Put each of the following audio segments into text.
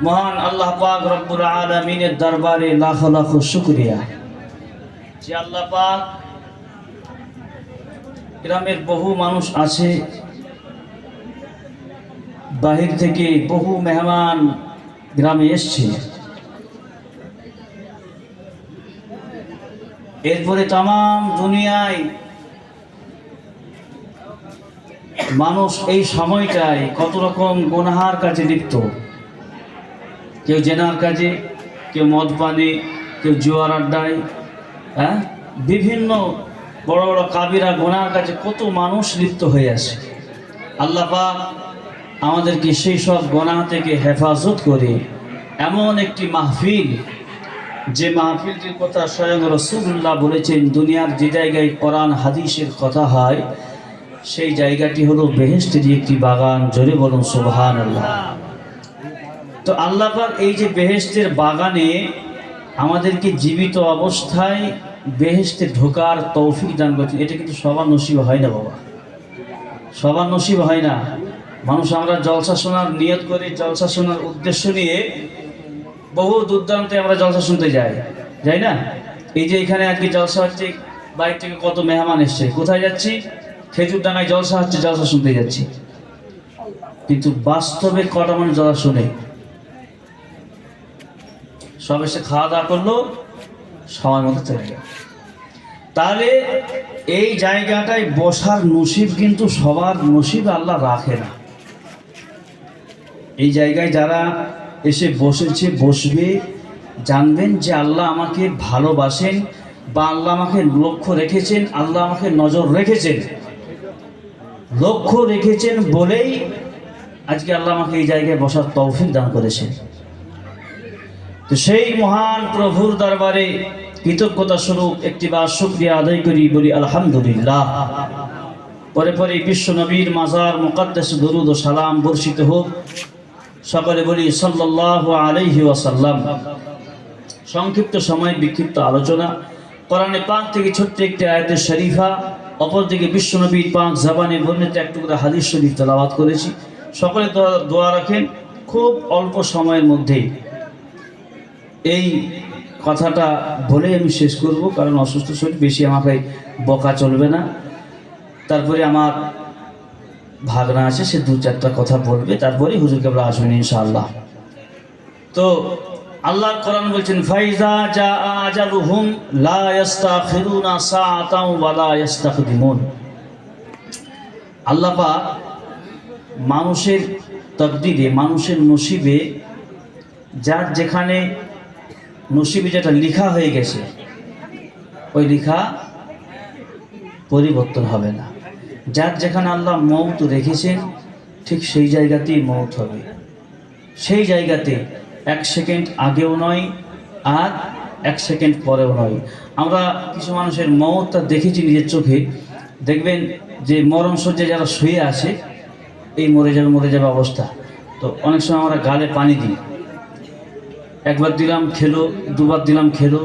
মহান আল্লাহ পাক রব্বুল আলামিনের দরবারে লাখ লাখ শুকরিয়া যে আল্লাহ পাক গ্রামের বহু মানুষ আছে, বাহির থেকে বহু মেহমান গ্রামে এসছে। এরপরে তাম দুনিয়ায় মানুষ এই সময়টায় কত রকম গুনাহার কাজে লিপ্ত, কেউ জেনার কাজে, কেউ মদ পানে, কেউ জুয়ার আড্ডায়, বিভিন্ন বড় বড় কাবিরা গুনার কাজে কত মানুষ লিপ্ত হয়ে আছে। আল্লাহ পাক আমাদেরকে সেই সব গুনাহ থেকে হেফাজত করে এমন একটি মাহফিল, যে মাহফিলটির কথা স্বয়ং রাসূলুল্লাহ বলেছেন, দুনিয়ার যে জায়গায় কোরআন হাদিসের কথা হয় সেই জায়গাটি হলো বেহেশতের একটি বাগান। জোরে বলুন সুবহানাল্লাহ। তো আল্লাহ পাক এই যে বেহেশতের বাগানে আমাদেরকে জীবিত অবস্থায় বেহেশতে ঢোকার তৌফিক দান করছেন, এটা কিন্তু সবার নসিব হয় না বাবা, সবার নসিব হয় না। মানুষ আমরা জলসা শোনার নিয়ত করি, জলসা শোনার উদ্দেশ্য নিয়ে বহু দূরদূরান্তে আমরা জলসা শুনতে যাই না। এই যে এখানে আজকে জলসা হচ্ছে, বাইরে থেকে কত মেহমান এসছে, কোথায় যাচ্ছি? খেজুর ডাঙায় জলসা হচ্ছে, জলসা শুনতে যাচ্ছি। কিন্তু বাস্তবে কটা মানুষ জলসা শুনে? সব এসে খাওয়া দাওয়া করলো, সময় মতো চলে গেল। তাহলে এই জায়গাটায় বসার নসিব কিন্তু সবার নসিব আল্লাহ রাখে না। এই জায়গায় যারা এসে বসেছে, বসবে, জানবেন যে আল্লাহ আমাকে ভালোবাসেন বা আল্লাহ আমাকে লক্ষ্য রেখেছেন, আল্লাহ আমাকে নজর রেখেছেন। লক্ষ্য রেখেছেন বলেই আজকে আল্লাহ আমাকে এই জায়গায় বসার তৌফিক দান করেছেন। তো সেই মহান প্রভুর দরবারে কৃতজ্ঞতা স্বরূপ একটিবার শুকরিয়া আদায় করি, বলি আলহামদুলিল্লাহ। পরে পরে বিশ্ব নবীর মাজার মুকাদ্দাস দরুদ ও সালাম বর্ষিত হোক। সকলে বলি সাল্লাল্লাহু আলাইহি ওয়াসাল্লাম। সংক্ষিপ্ত সময় বিক্ষিপ্ত আলোচনা, কোরআনে পাক থেকে ছোট্ট একটি আয়াতে শরীফা, অপরদিকে বিশ্ব নবীর পাক জবানে বর্ণিত এক টুকরা হাদিস শরীফ তেলাওয়াত করেছি। সকলে দোয়া রাখেন খুব অল্প সময়ের মধ্যেই এই কথাটা বলে আমি শেষ করব, কারণ অসুস্থ শরীর, বেশি আমাকে বকা চলবে না। তারপরে আমার ভাগনা আছে, সে দু চারটা কথা বলবে, তারপরে হুজুর কেবলা আসবেন ইনশাআল্লাহ। তো আল্লাহ কোরআন বলছেন, ফাইজা জা আজালুহুম লা ইস্তাখিরুনা সাআতাও ওয়া লা ইস্তাকদিমুন। আল্লাহ পাক মানুষের তকদিরে, মানুষের নসিবে, যার যেখানে নসিবে যেটা লেখা হয়ে গেছে, ওই লেখা পরিবর্তন হবে না। যার যেখানে আল্লাহ মওত রেখেছেন ঠিক সেই জায়গাতেই মওত হবে, সেই জায়গাতে এক সেকেন্ড আগেও নয় আর এক সেকেন্ড পরেও নয়। আমরা কিছু মানুষের মওতটা দেখেছি নিজের চোখে। দেখবেন যে মরণ শয্যায় যারা শুয়ে আছে, এই মরে যাবে অবস্থা। তো অনেক সময় আমরা গালে পানি দিই, একবার দিলাম খেলো, দুবার দিলাম খেলো,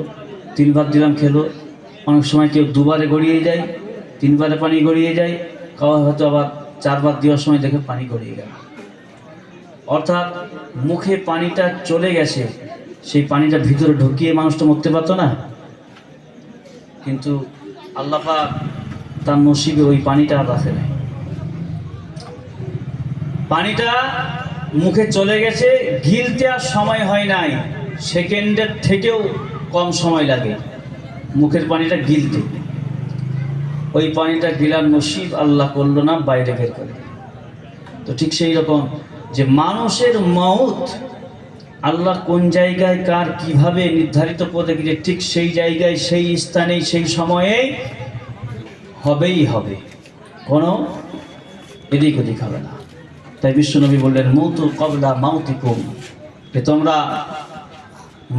তিনবার দিলাম খেলো। অনেক সময় কেউ দুবারে গড়িয়ে যায়, তিনবারে পানি গড়িয়ে যায়, খাওয়া হয়তো আবার চারবার দেওয়ার সময় দেখে পানি গড়িয়ে গেল। অর্থাৎ মুখে পানিটা চলে গেছে, সেই পানিটা ভিতরে ঢুকিয়ে মানুষটা মরতে পারতো না। কিন্তু আল্লাহ পাক তার নসিবে ওই পানিটা আর রাখে নাই। পানিটা মুখে চলে গেছে, গিলতে আর সময় হয় নাই, সেকেন্ডের থেকেও কম সময় লাগে মুখের পানিটা গিলতে। ওই পানিটা গিলার নসিব আল্লাহ করলো না, বাইরে বের করে। তো ঠিক সেই রকম যে মানুষের মওত আল্লাহ কোন জায়গায় কার কিভাবে নির্ধারিত করে রেখেছে, ঠিক সেই জায়গায়, সেই স্থানে, সেই সময়ে হবেই হবে, কোনো এদিক ওদিক হবে না। তাই বিশ্বনবী বললেন, মউতু ক্বাবলা মাউতিকুম, যে তোমরা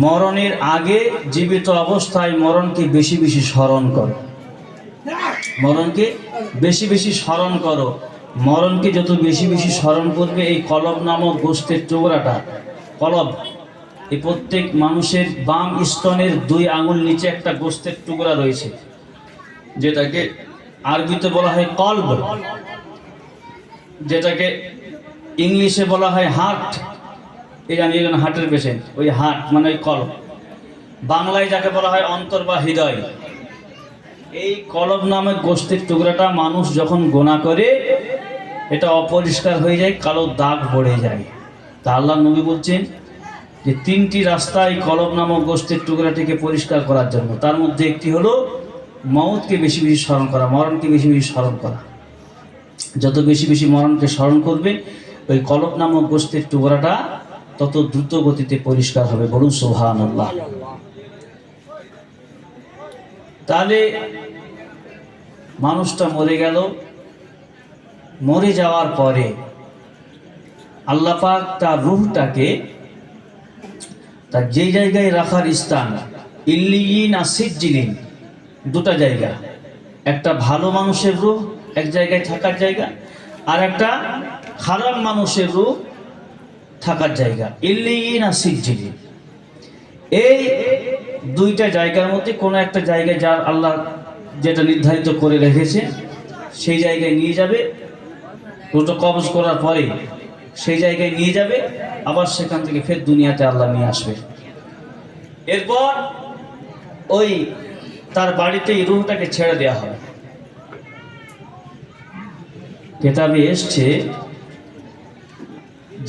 মরণের আগে জীবিত অবস্থায় মরণকে বেশি বেশি স্মরণ করো, মরণকে বেশি বেশি স্মরণ করো। মরণকে যত বেশি বেশি স্মরণ করবে, এই কলব নামক গোস্তের টুকরাটা, কলব, এই প্রত্যেক মানুষের বাম স্তনের 2 আঙুল নিচে একটা গোস্তের টুকরা রয়েছে, যেটাকে আরবিতে বলা হয় কলব, যেটাকে ইংলিশে বলা হয় হার্ট। এই আমি একজন হার্টের পেশেন্ট, ওই হার্ট মানে ওই কলব, বাংলায় যাকে বলা হয় অন্তর বা হৃদয়। এই কলব নামক গোশতের টুকরাটা মানুষ যখন গোনা করে এটা অপরিষ্কার হয়ে যায়, কালো দাগ পড়ে যায়। তা আল্লাহ নবী বলছেন যে 3টি রাস্তা এই কলব নামক গোশতের টুকরাটিকে পরিষ্কার করার জন্য। তার মধ্যে একটি হলো মওতকে বেশি বেশি স্মরণ করা, মরণকে বেশি বেশি স্মরণ করা। যত বেশি বেশি মরণকে স্মরণ করবে ওই কলব নামক গোশতের টুকরাটা তত দ্রুত গতিতে পরিষ্কার হবে। বলুন সুবহানাল্লাহ। তাহলে মানুষটা মরে গেল, মরে যাওয়ার পরে আল্লাহ পাক তার রূহটাকে তার যেই জায়গায় রাখার স্থান, ইল্লিয়িন আর সিজ্জিলিন, দুটা জায়গা, একটা ভালো মানুষের রূহ এক জায়গায় থাকার জায়গা, আর একটা খারাপ মানুষের রূহ থাকার জায়গা, ইল্লিয়িন আর সিজ্জিলিন। এই দুইটা জায়গার মধ্যে কোনো একটা জায়গায় যার আল্লাহ যেটা নির্ধারিত করে রেখেছে সেই জায়গায় নিয়ে যাবে। রূহটা কবজ করার পরে সেই জায়গায় নিয়ে যাবে, আবার সেখান থেকে ফের দুনিয়াতে আল্লাহ নিয়ে আসবে। এরপর ওই তার বাড়িতেই রূহটাকে ছেড়ে দেওয়া হবে। কিতাবে এসছে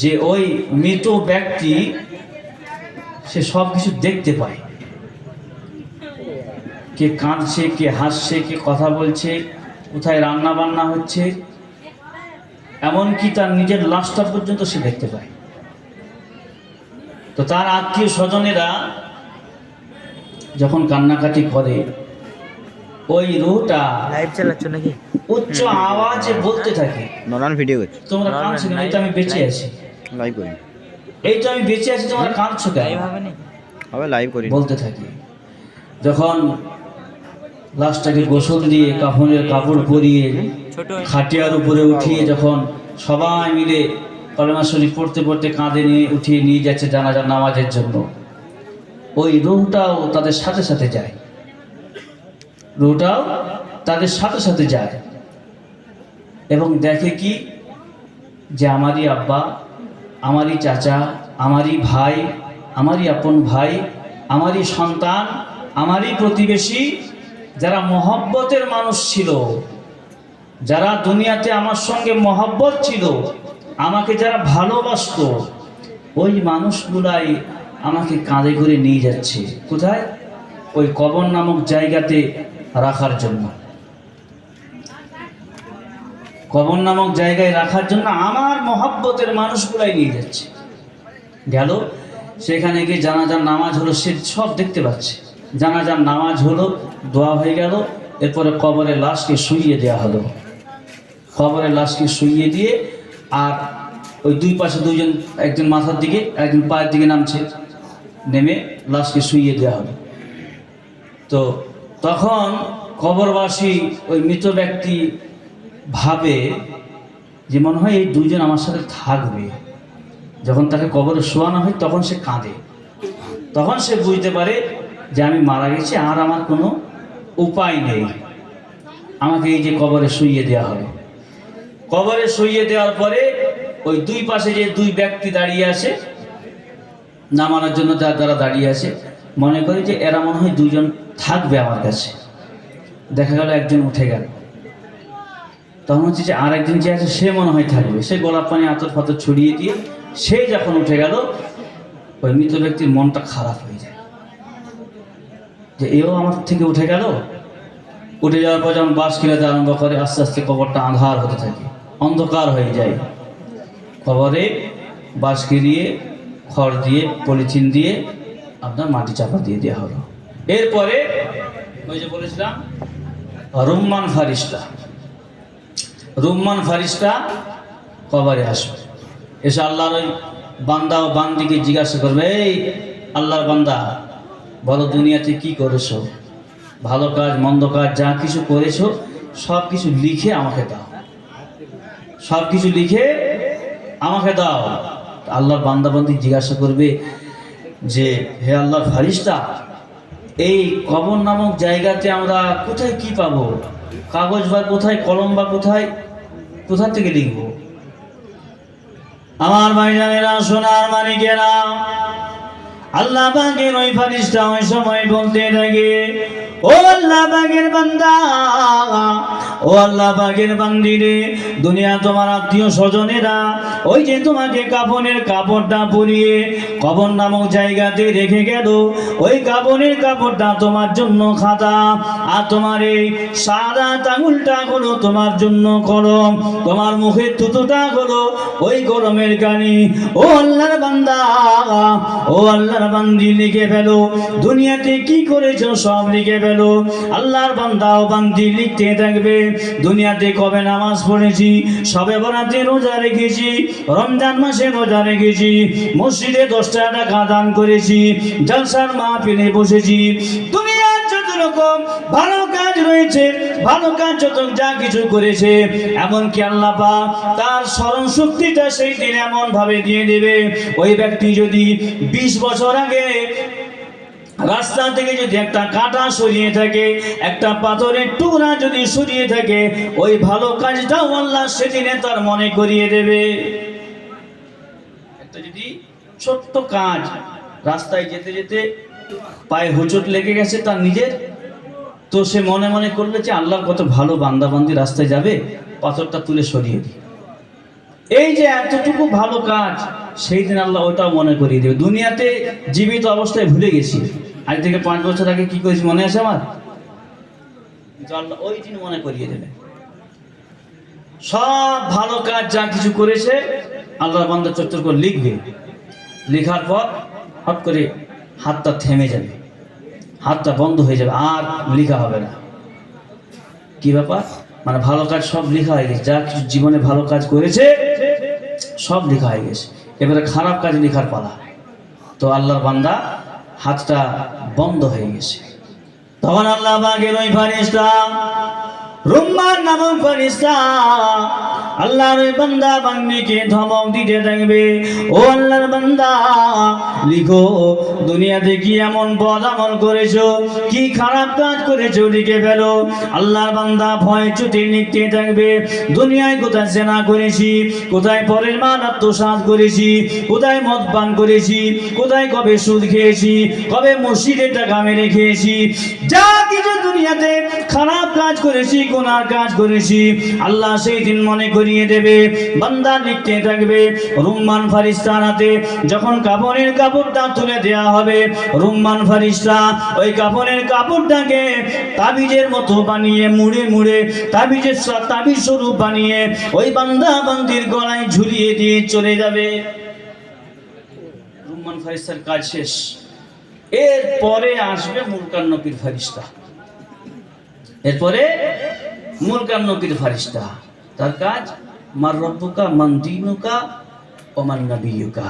যে ওই মৃত ব্যক্তি সে সব কিছু দেখতে পায়, কে কাঁদছে, কে হাসছে, কে কথা বলছে, কোথায় রান্না বান্না হচ্ছে, এমনকি তার নিজের লাশটা পর্যন্ত সে দেখতে পায়। তো তার আত্মীয় স্বজনেরা যখন কান্নাকাটি করে ওই রূহটা লাইভ চালাচ্ছ নাকি উচ্চ আওয়াজে বলতে থাকে, নরমাল ভিডিও করছি, তোমরা কাঁদছো কেন? এই তো আমি বেঁচে আছি, লাইভ করি, এই তো আমি বেঁচে আছি, তোমরা কাঁদছো কেন? হবে লাইভ করি বলতে থাকি। যখন লাশটাকে গোসল দিয়ে কাফনের কাপড় পরিয়ে খাটিয়ার উপরে উঠিয়ে যখন সবাই মিলে কলেমা শরীফ পড়তে পড়তে কাঁধে নিয়ে উঠিয়ে নিয়ে যাচ্ছে জানাজার নামাজের জন্য, ওই রূহটাও তাদের সাথে সাথে যায়, রূহটাও তাদের সাথে সাথে যায় এবং দেখে কি যে আমারই আব্বা, আমারই চাচা, আমারই ভাই, আমারই আপন ভাই, আমারই সন্তান, আমারই প্রতিবেশী, যারা মহব্বতের মানুষ ছিল, যারা দুনিয়াতে আমার সঙ্গে মহব্বত ছিল, আমাকে যারা ভালোবাসতো, ওই মানুষগুলাই আমাকে কাঁধে করে নিয়ে যাচ্ছে। কোথায়? ওই কবর নামক জায়গাতে রাখার জন্য। কবর নামক জায়গায় রাখার জন্য আমার মহব্বতের মানুষগুলাই নিয়ে যাচ্ছে। গেল সেখানে গিয়ে জানাজার নামাজ হলো, সে সব দেখতে পাচ্ছে। জানাজার নামাজ হলো, দোয়া হয়ে গেল, এরপরে কবরের লাশকে শুইয়ে দেওয়া হলো। কবরের লাশকে শুইয়ে দিয়ে আর ওই দুই পাশে দুইজন, একজন মাথার দিকে একজন পায়ের দিকে নামছে, নেমে লাশকে শুইয়ে দেওয়া হলো। তো তখন কবরবাসী ওই মৃত ব্যক্তি ভাবে যে মনে হয় এই দুইজন আমার সাথে থাকবে। যখন তাকে কবরে শোয়ানো হয় তখন সে কাঁদে, তখন সে বুঝতে পারে যে আমি মারা গেছি, আর আমার কোনো উপায় নেই, আমাকে এই যে কবরে শুইয়ে দেওয়া হবে। কবরে শুইয়ে দেওয়ার পরে ওই দুই পাশে যে দুই ব্যক্তি দাঁড়িয়ে আছে নামানোর জন্য, যারা দাঁড়িয়ে আছে, মনে করে যে এরা মনে হয় দুইজন থাকবে আমার কাছে। দেখা গেল একজন উঠে গেল, তখন হচ্ছে যে আর একজন যে আছে সে মনে হয় থাকবে। সে গোলাপ পানি আতর ফাতর ছড়িয়ে দিয়ে সে যখন উঠে গেল, ওই মৃত ব্যক্তির মনটা খারাপ হয়ে যায় যে এও আমার থেকে উঠে গেল। উঠে যাওয়ার পর যখন বাঁশ কিলাতে আরম্ভ করে, আস্তে আস্তে কবরটা আঁধার হতে থাকে, অন্ধকার হয়ে যায়। কবরে বাঁশ কিলিয়ে খড় দিয়ে পলিথিন দিয়ে আপনার মাটি চাপা দিয়ে দেওয়া হলো। এরপরে ওই যে বলেছিলাম রুম্মান ফারিস্তা, রুম্মান ফারিস্তা কবরে আসবে, এসে আল্লাহর ওই বান্দা ও বান্দিকে জিজ্ঞাসা করবে, এই আল্লাহর বান্দা বলো দুনিয়াতে কি করেছো, ভালো কাজ মন্দ কাজ যা কিছু করেছো সব কিছু লিখে আমাকে দাও, সব কিছু লিখে আমাকে দাও। আল্লাহর বান্দা বান্দি জিজ্ঞাসা করবে যে হে আল্লাহর ফারিস্তা, এই কবর নামক জায়গাতে আমরা কোথায় কি পাবো, কাগজ বা কোথায়, কলম বা কোথায়, কোথা থেকে লিখবো? আমার ভাইজানেরা, সোনার মানিকেরা, আল্লাহ পাকের ওই ফেরেশতা ওই সময় বলতে থাকে, ও আল্লাহ পাকের বান্দা, ও আল্লাহ পাকের বান্দিরে, দুনিয়া তোমার আত্মীয় স্বজনেরা ওই যে তোমাকে কাফনের কাপড়টা পরিয়ে কবর নামক জায়গাতে রেখে গেল, ওই কাফনের কাপড়টা তোমার জন্য খাতা, আর তোমার এই সাদা আঙুলটা হলো তোমার জন্য কলম, তোমার মুখের থুতুটা হলো ওই গরমের কানি। ও আল্লাহর বান্দা, ও আল্লাহর বান্দি, লিখে ফেলো, দুনিয়াতে কি করেছো সব লিখে ফেলো। আল্লাহর বান্দা ও বান্দি লিখতে থাকবে, দুনিয়াতে কবে নামাজ পড়েছি, সবে বরাতে রোজা রেখেছি, রমজান মাসে রোজা রেখেছি, মসজিদে 10টা টাকা দান করেছি, জলসার মাহফিলে বসেছি, দুনিয়ার যত রকম ভালো কাজ রয়েছে, ভালো কাজ যত যা কিছু করেছে, এমনকি আল্লাহ পাক তার স্মরণ শক্তিটা সেই দিন এমন ভাবে দিয়ে দেবে, ওই ব্যক্তি যদি 20 বছর আগে রাস্তা থেকে যদি একটা কাঁটা সরিয়ে থাকে, একটা পাথরের টুকরা যদি সরিয়ে থাকে, ওই ভালো কাজটাও আল্লাহ সেদিনে তার মনে করিয়ে দেবে। একটা যদি ছোট্ট কাজ, রাস্তায় যেতে যেতে পায়ে হোঁচট লেগে গেছে তার নিজের, তো সে মনে মনে করলে যে আল্লাহর কত ভালো বান্দা বান্দি রাস্তায় যাবে, পাথরটা তুলে সরিয়ে দিই। এই যে এতটুকু ভালো কাজ, সেই দিন আল্লাহ ওটাও মনে করিয়ে দেবে। দুনিয়াতে জীবিত অবস্থায় ভুলে গেছি, আজ থেকে 5 বছর আগে কি করেছি মনে আছে আমার, কিন্তু আল্লাহ ওই দিন মনে করিয়ে দেবে। সব ভালো কাজ যা কিছু করেছে আল্লাহর বান্দা চত্বর করে লিখবে, লেখার পর হট করে হাতটা থেমে যাবে, হাতটা বন্ধ হয়ে যাবে, আর লেখা হবে না। কি ব্যাপার, মানে ভালো কাজ সব লেখা হয়ে গেছে, যা কিছু জীবনে ভালো কাজ করেছে সব লেখা হয়ে গেছে, এবারে খারাপ কাজ লেখার পালা। তো আল্লাহর বান্দা হাতটা বন্ধ হয়ে গেছে, তখন আল্লাহ পাকের ওই ফেরেশতা, রুম্মান নামক ফেরেশতা আল্লাহর ওই বান্দা বান্দিকে ধমক দিতে থাকবে, ও আল্লাহর বান্দা, লিখো, দুনিয়াতে কি এমন বদ আমল করেছো, কি খারাপ কাজ করেছো, লিখে ফেলো। আল্লাহর বান্দা ভয় চুটি লিখতে থাকবে, দুনিয়ায় কোথায় জেনা করেছি, কোথায় পরের মান আত্মসাৎ করেছি, কোথায় মদ পান করেছি, কোথায় কবে সুদ খেয়েছি, কবে মসজিদে টাকা মেরে খেয়েছি, যা কিছু দুনিয়াতে খারাপ কাজ করেছি, গুনাহ কাজ করেছি, আল্লাহ সেই দিন মনে করিয়ে দেবে। বান্দা লিখতে থাকবে, রুম্মান ফেরেশতার হাতে যখন কাফনের কাপড়টা তুলে দেয়া হবে, রুম্মান ফেরেশতা ওই কাফনের কাপড়টাকে তাবিজের মতো বানিয়ে মুড়ে মুড়ে তাবিজ স্বরূপ বানিয়ে ওই বান্দা বান্দির গলায় ঝুলিয়ে দিয়ে চলে যাবে। রুম্মান ফেরেশতার কাজ শেষ, এরপরে আসবে মুলকান নকির ফেরেশতা, এরপরে মুলকান নকির ফেরেশতা, তার কাজ মার রব্বুকা মান দীনুকা ওয়া মান নাবিয়ুকা,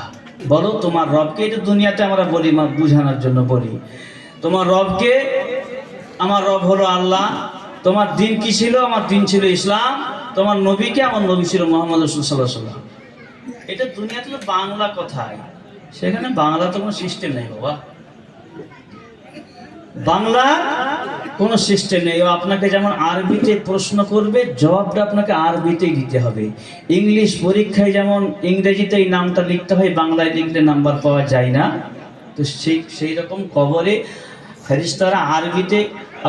বলো তোমার রবকে। এটা দুনিয়াতে আমরা বলি বুঝানোর জন্য বলি, তোমার রবকে, আমার রব হলো আল্লাহ, তোমার দিন কি ছিল, আমার দিন ছিল ইসলাম, তোমার নবীকে, আমার নবী ছিল মুহাম্মদ রাসূলুল্লাহ সাল্লাল্লাহু আলাইহি ওয়াসাল্লাম। এটা দুনিয়াতে তো বাংলা কথায়, সেখানে বাংলা তো কোনো সিস্টেম নেই বাবা, বাংলা কোনো সিস্টেম নেই। আপনাকে যেমন আরবিতে প্রশ্ন করবে, জবাবটা আপনাকে আরবিতেই দিতে হবে। ইংলিশ পরীক্ষায় যেমন ইংরেজিতেই নামটা লিখতে হয়, বাংলায় লিখলে নাম্বার পাওয়া যায় না, তো সেই রকম কবরে ফেরেশতারা আরবিতে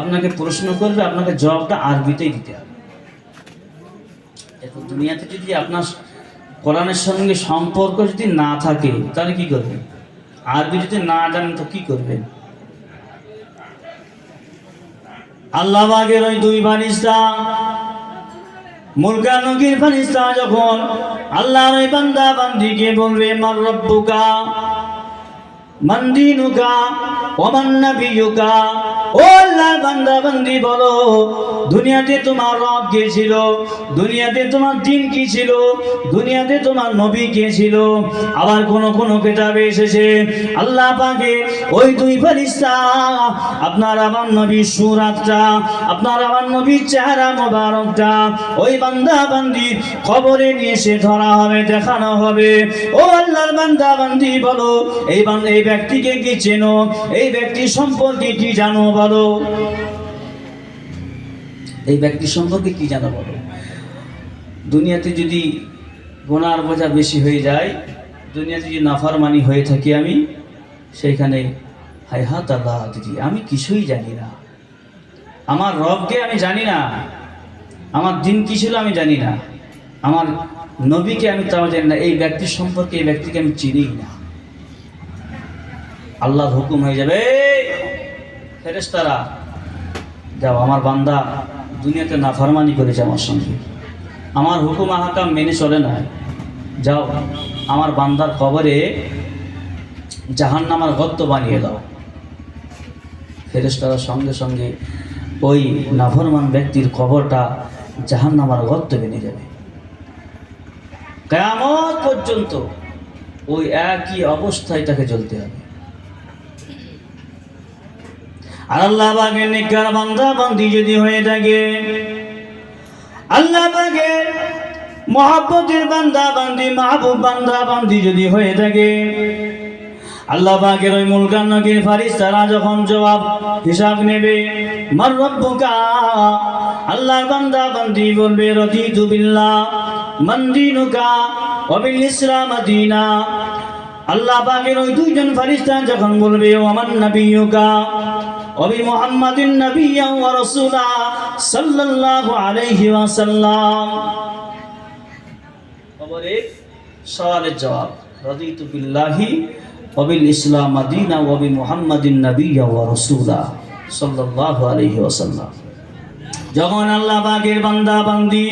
আপনাকে প্রশ্ন করবে, আপনাকে জবাবটা আরবিতেই দিতে হবে। এখন দুনিয়াতে যদি আপনার কোরআনের সঙ্গে সম্পর্ক যদি না থাকে, তাহলে কি করবেন? আরবি যদি না জানেন তো কি করবেন? আল্লাহ পাকের ওই দুই ফেরেশতা, মুলকান নকির ফেরেশতা যখন আল্লাহর ওই বান্দা বান্দিকে বলবে, মার রব্বুকা মান দীনুকা ওয়া মান নাবিয়ুকা, ও আল্লাহর বান্দা বান্দি বলো, দুনিয়াতে তোমার রব কে ছিল, দুনিয়াতে তোমার দিন কি ছিল, দুনিয়াতে তোমার নবী কে ছিল। আবার কোন কোন কিতাবে এসেছে আল্লাহ পাকে ওই দুই ফেরেশতা আপনার আমার নবীর সুরাতটা, আপনার আমার নবীর চেহারা মোবারকটা ওই বান্দা বান্দির খবরে নিয়ে এসে ধরা হবে, দেখানো হবে। ও আল্লাহর বান্দা বান্দি বলো, এই ব্যক্তিকে কি চেনো, এই ব্যক্তি সম্পর্কে কি জানো বলো, এই ব্যক্তি সম্পর্কে কি জানো বলো। দুনিয়াতে যদি গুনার বোঝা বেশি হয়ে যায়, দুনিয়াতে যদি নাফরমানি হয়ে থাকি আমি, সেইখানে হায়হাত আল্লাহ দিদি আমি কিছুই জানি না, আমার রবকে আমি জানি না, আমার দিন কি ছিল আমি জানি না, আমার নবীকে আমি তাও জানি না, এই ব্যক্তির সম্পর্কে এই ব্যক্তিকে আমি চিনি না। আল্লাহর হুকুম হয়ে যাবে, ফেরেশতারা যাও, আমার বান্দা দুনিয়াতে নাফরমানি করেছে আমার সঙ্গে, আমার হুকুম আহকাম মেনে চলে না, যাও আমার বান্দার কবরে জাহান্নামের গর্ত বানিয়ে দাও। ফেরেশতারা সঙ্গে সঙ্গে ওই নাফরমান ব্যক্তির কবরটা জাহান্নামের গর্ত বেরিয়ে যাবে। কিয়ামত পর্যন্ত ওই একই অবস্থায় তাকে জ্বলতে হবে। আর আল্লাহ পাকের নেককার বান্দা বান্দি যদি হয়ে থাকে, আল্লাহ পাকের মহব্বতের বান্দা বান্দি মাহবুব বান্দা বান্দি যদি হয়ে থাকে, আল্লাহ পাকের ওই মুলকান নকির ফারিস্তারা যখন জবাব হিসাব নেবে, মার রব্বুকা, আল্লাহর বান্দা বান্দি বলবে রাদিতু বিল্লাহ মান দীনুকা ওয়া বিল ইসলাম দীনা। আল্লাহ পাকের ওই দুইজন ফারিস্তা যখন বলবে ওয়া মান নাবিয়ুকা ওয়া বি মুহাম্মাদিন নাবিয়্যান ওয়া রাসূলা সাল্লাল্লাহু আলাইহি ওয়াসাল্লাম, কবরে সওয়ালের জবাব রাদিতু বিল্লাহি ওয়া বিল ইসলাম দীনা ওয়া বি মুহাম্মাদিন নাবিয়্যান ওয়া রাসূলা সাল্লাল্লাহু আলাইহি ওয়াসাল্লাম। যখন আল্লাহ পাকের বান্দা বান্দি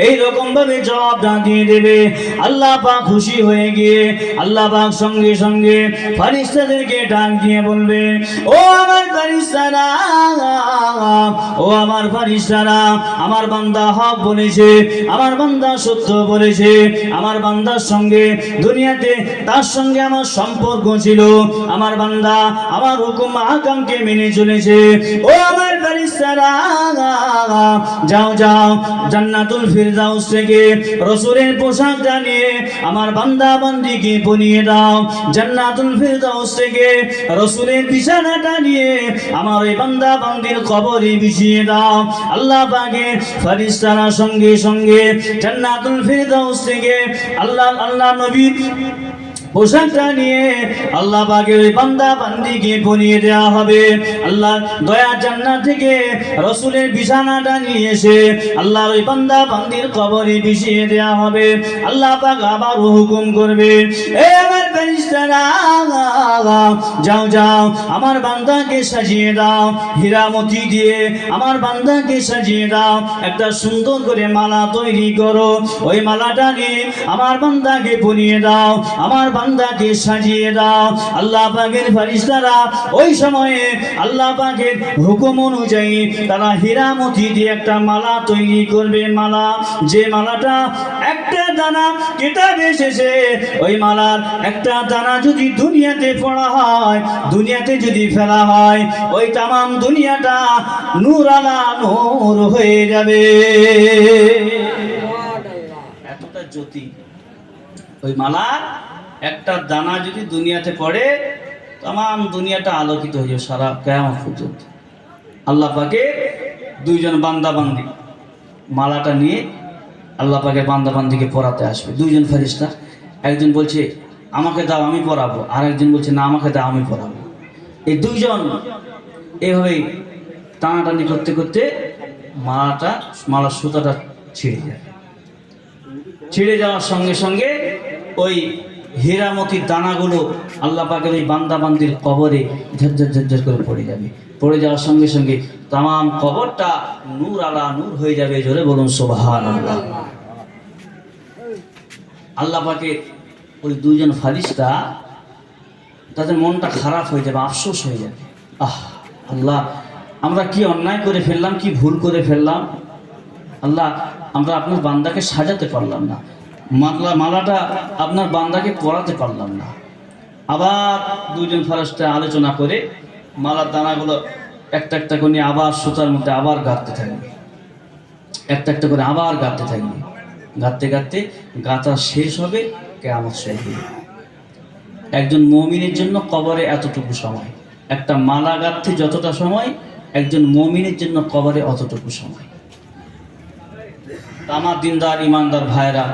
এইরকম ভাবে জবাবটা দিয়ে দেবে, আল্লাহ পাক খুশি হয়ে গিয়ে আল্লাহ পাক সঙ্গে সঙ্গে ফারিস্তাদেরকে ডাক দিয়ে বলবে, ও আমার ফারিস্তারা, ও আমার ফারিস্তারা, আমার বান্দা হক বলেছে, আমার বান্দা সত্য বলেছে, আমার বান্দার সঙ্গে দুনিয়াতে তার সঙ্গে আমার সম্পর্ক ছিল, আমার বান্দা আমার হুকুম আহকামকে মেনে চলেছে। ও আমার ফারিস্তারা, যাও যাও জান্নাতুল ফিরদাউস থেকে রাসূলের পোশাকটা নিয়ে আমার বান্দা বান্দিকে পরিয়ে দাও, জান্নাতুল ফিরদাউস থেকে রাসূলের বিছানাটা নিয়ে আমার এই বান্দা বান্দির কবরে বিছিয়ে দাও। আল্লাহ পাকের ফেরেশতারা সঙ্গে সঙ্গে জান্নাতুল ফিরদাউস থেকে আল্লাহ নবী পোশাকটা নিয়ে আল্লাহ পাকের ওই বান্দা বান্দিকে পরিয়ে দেওয়া হবে। আল্লাহ দয়া জান্নাত থেকে রাসূলের বিছানাটা নিয়ে এসে আল্লাহর ওই বান্দা বান্দির কবরে বিছিয়ে দেওয়া হবে। আল্লাহ পাক আবার হুকুম করবে, এ আমার ফেরেশতারা, যাও যাও আমার বান্দাকে সাজিয়ে দাও, হীরা মতি দিয়ে আমার বান্দাকে সাজিয়ে দাও, একটা সুন্দর করে মালা তৈরি করো, ওই মালাটা নিয়ে আমার বান্দাকে পরিয়ে দাও, আমার বান্দাকে সাজিয়ে দাও। আল্লাহ পাকের ফেরেশতারা ওই সময়ে আল্লাহ পাকের হুকুম অনুযায়ী তারা হীরা মতি দিয়ে একটা মালা তৈরি করবে। মালা, যে মালাটা একটা দানা কিতাবে এসেছে, ওই মালার একটা দানা যদি দুনিয়াতে পড়া হয়, দুনিয়াতে যদি ফেলা হয়, ওই তামাম দুনিয়াটা নূর আলা নূর হয়ে যাবে। এতটা জ্যোতি ওই মালার একটা দানা যদি দুনিয়াতে পড়ে, তাম দুনিয়াটা আলোকিত হয়ে যাবে সারা কিয়ামত পর্যন্ত। আল্লাহ পাকে দুইজন বান্দা বান্দি মালাটা নিয়ে আল্লাহ পাকের বান্দা বান্দিকে পড়াতে আসবে। দুইজন ফেরেশতা, একজন বলছে আমাকে দাও আমি পড়াবো, আর একজন বলছে না আমাকে দাও আমি পড়াবো। এই দুইজন এভাবেই টানাটানি করতে করতে মালার সুতাটা ছিঁড়ে যায়। ছিঁড়ে যাওয়ার সঙ্গে সঙ্গে ওই হীরামতির দানাগুলো আল্লাহ পাকের ওই বান্দা বান্দির কবরে ঝরঝর ঝরঝর করে পড়ে যাবে। পড়ে যাওয়ার সঙ্গে সঙ্গে তামাম কবরটা নূর আলা নূর হয়ে যাবে। জোরে বলুন সুবহানাল্লাহ। আল্লাহ পাকের ওই দুইজন ফারিস্তা, তাদের মনটা খারাপ হয়ে যাবে, আফসোস হয়ে যাবে, আল্লাহ আমরা কি অন্যায় করে ফেললাম, কি ভুল করে ফেললাম, আল্লাহ আমরা আপনার বান্দাকে সাজাতে পারলাম না, মালাটা আপনার বান্দাকে পরাতে পারলাম না। আবার দুইজন ফেরেশতা আলোচনা করে মালার দানাগুলো একটা একটা করে নিয়ে আবার সুতার মধ্যে আবার গাঁথতে থাকবে, একটা একটা করে আবার গাঁথতে থাকবে। গাঁথতে গাঁথতে গাঁথা শেষ হবে, কিয়ামত শেষ হবে। একজন মুমিনের জন্য কবরে এতটুকু সময়, একটা মালা গাঁথতে যতটা সময়, একজন মুমিনের জন্য কবরে অতটুকু সময়। আমার দিনদার ইমানদার ভাইরা,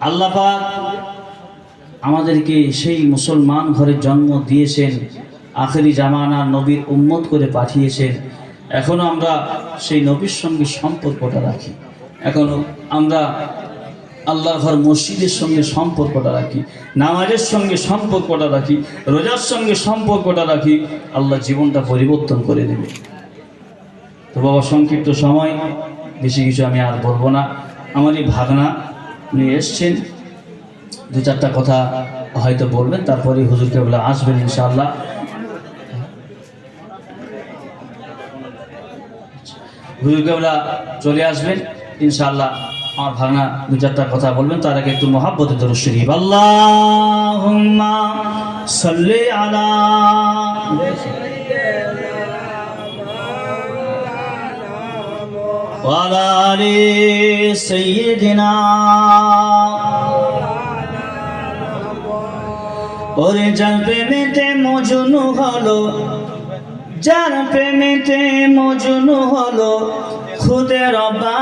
আল্লাহ পাক আমাদেরকে সেই মুসলমান ঘরে জন্ম দিয়েছেন, আখেরি জামানার নবীর উম্মত করে পাঠিয়েছেন। এখনো আমরা সেই নবীর সঙ্গে সম্পর্কটা রাখি, এখনো আমরা আল্লাহর ঘর মসজিদের সঙ্গে সম্পর্কটা রাখি, নামাজের সঙ্গে সম্পর্কটা রাখি, রোজার সঙ্গে সম্পর্কটা রাখি। আল্লাহ জীবনটা পরিবর্তন করে দেবে। তো বাবা, সংক্ষিপ্ত সময়, বেশি কিছু আমি আর বলবো না। আমার এই ভাগনা উনি এসছেন, দু চারটা কথা হয়তো বলবেন, তারপরে হুজুর কেবলা আসবেন ইনশাআল্লাহ। হুজুর কেবলা চলে আসবেন ইনশাআল্লাহ। আমার ভাগনা দু চারটা কথা বলবেন, তার আগে একটু মহাব্বতে দরুদ শরীফ। আল্লাহুম্মা সাল্লি আলা ওয়া আলা আলি সাইয়্যিদিনা। ওরে যার প্রেমেতে মজনু হলো, যার প্রেমেতে মজনু হলো খুদে রব্বা।